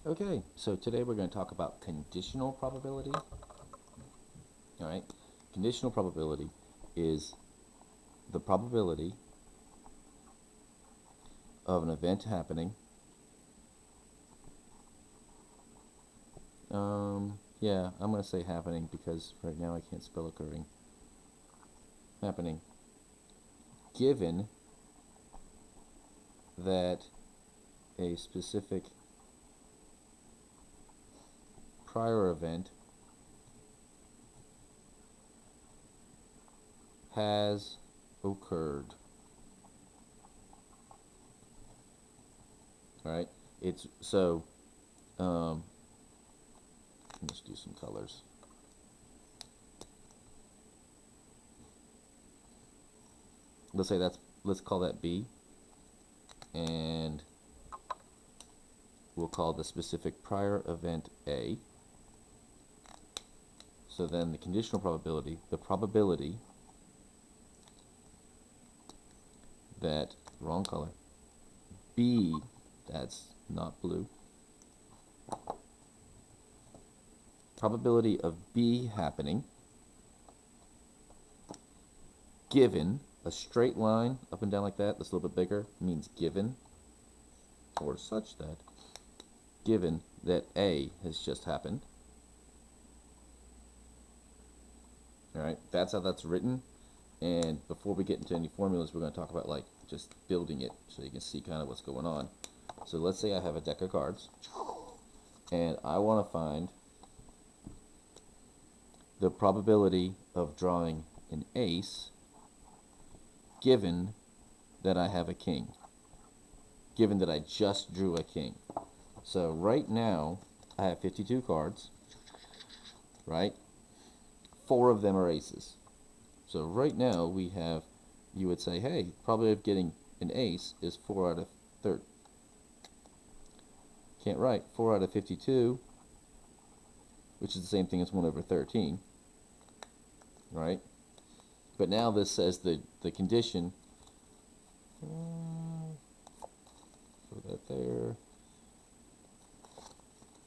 Okay, so today we're going to talk about conditional probability. All right, conditional probability is the probability of an event happening. Yeah, I'm going to say happening because right now I can't spell occurring. Happening, given that a specific prior event has occurred. All right, it's so. Let's do some colors. Let's call that B, and we'll call the specific prior event A. So then the conditional probability, the probability that, wrong color, B, that's not blue, probability of B happening given a straight line up and down like that's a little bit bigger, means given, or such that, given that A has just happened. All right, that's how that's written. And before we get into any formulas, we're going to talk about like just building it so you can see kind of what's going on. So let's say I have a deck of cards and I want to find the probability of drawing an ace given that I have a king, given that I just drew a king. So right now I have 52 cards, right? 4 of them are aces. So right now we have, you would say, hey, probability of getting an ace is 4 out of 30. Can't write 4 out of 52, which is the same thing as 1 over 13, right? But now this says the condition, put that there.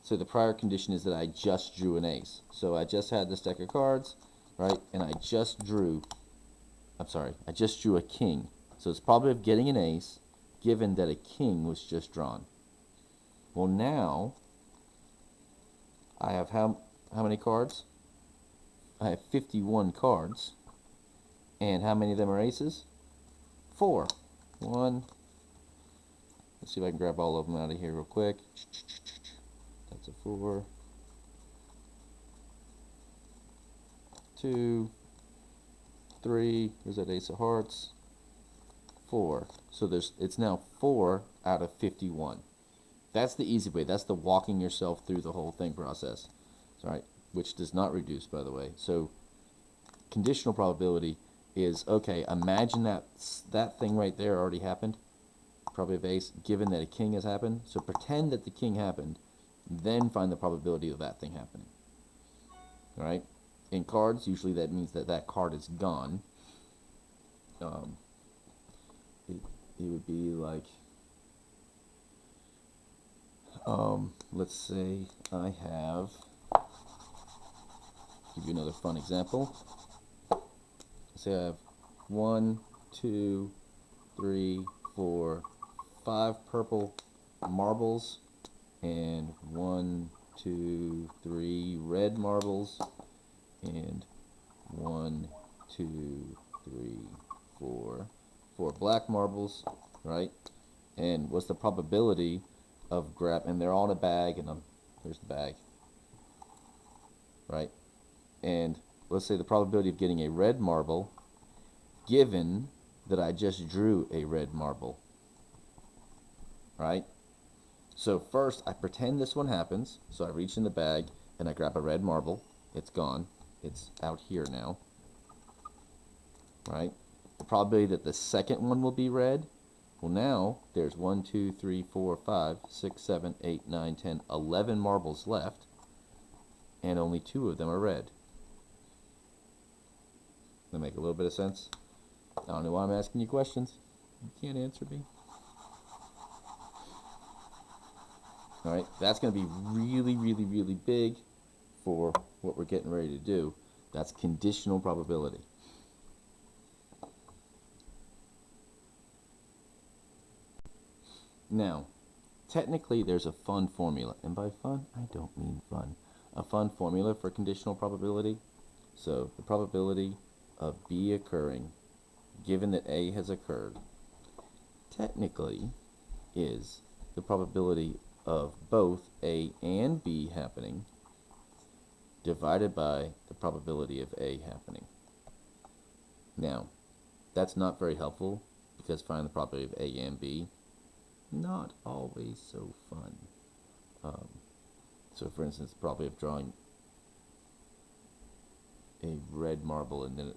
So the prior condition is that I just drew an ace. So I just had this deck of cards, right? And I just drew a king. So it's probability of getting an ace given that a king was just drawn. Well, now I have how many cards? I have 51 cards. And how many of them are aces? 4. 1. Let's see if I can grab all of them out of here real quick. That's a 4. 2. 3. There's that ace of hearts. 4. So it's now 4 out of 51. That's the easy way. That's the walking yourself through the whole thing process. All right, which does not reduce, by the way. So conditional probability is, okay, imagine that thing right there already happened, probability of ace, given that a king has happened. So pretend that the king happened, then find the probability of that thing happening. All right? In cards, usually that means that that card is gone. It would be like, let's say I have, give you another fun example. Say I have 1, 2, 3, 4, 5 purple marbles and 1, 2, 3 red marbles and 1, 2, 3, 4 black marbles, right? And what's the probability of and they're all in a bag, and there's the bag, right? And let's say the probability of getting a red marble given that I just drew a red marble, right? So first I pretend this one happens. So I reach in the bag and I grab a red marble. It's gone. It's out here now, right? The probability that the second one will be red, well, now there's 1, 2, 3, 4, 5, 6, 7, 8, 9, 10, 11 marbles left, and only 2 of them are red. That make a little bit of sense? I don't know why I'm asking you questions. You can't answer me. All right, that's going to be really, really, really big for what we're getting ready to do. That's conditional probability. Now, technically there's a fun formula, and by fun, I don't mean fun. A fun formula for conditional probability. So the probability of B occurring, given that A has occurred, technically is the probability of both A and B happening divided by the probability of A happening. Now, that's not very helpful because finding the probability of A and B, not always so fun. So for instance, the probability of drawing a red marble, and then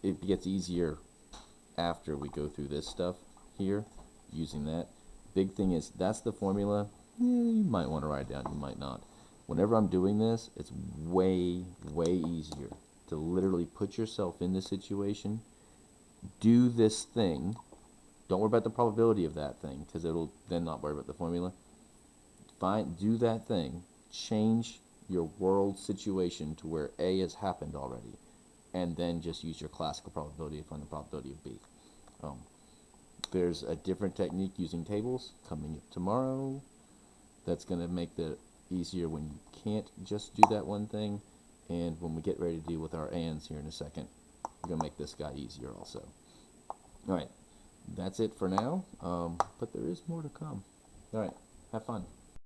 it gets easier after we go through this stuff here, using that. Big thing is, that's the formula. You might want to write it down, you might not. Whenever I'm doing this, it's way, way easier to literally put yourself in this situation, do this thing. Don't worry about the probability of that thing, because it'll then not worry about the formula. Do that thing, change your world situation to where A has happened already, and then just use your classical probability to find the probability of B. There's a different technique using tables coming up tomorrow that's going to make it easier when you can't just do that one thing, and when we get ready to deal with our ands here in a second, we're going to make this guy easier also. Alright, that's it for now, but there is more to come. Alright, have fun.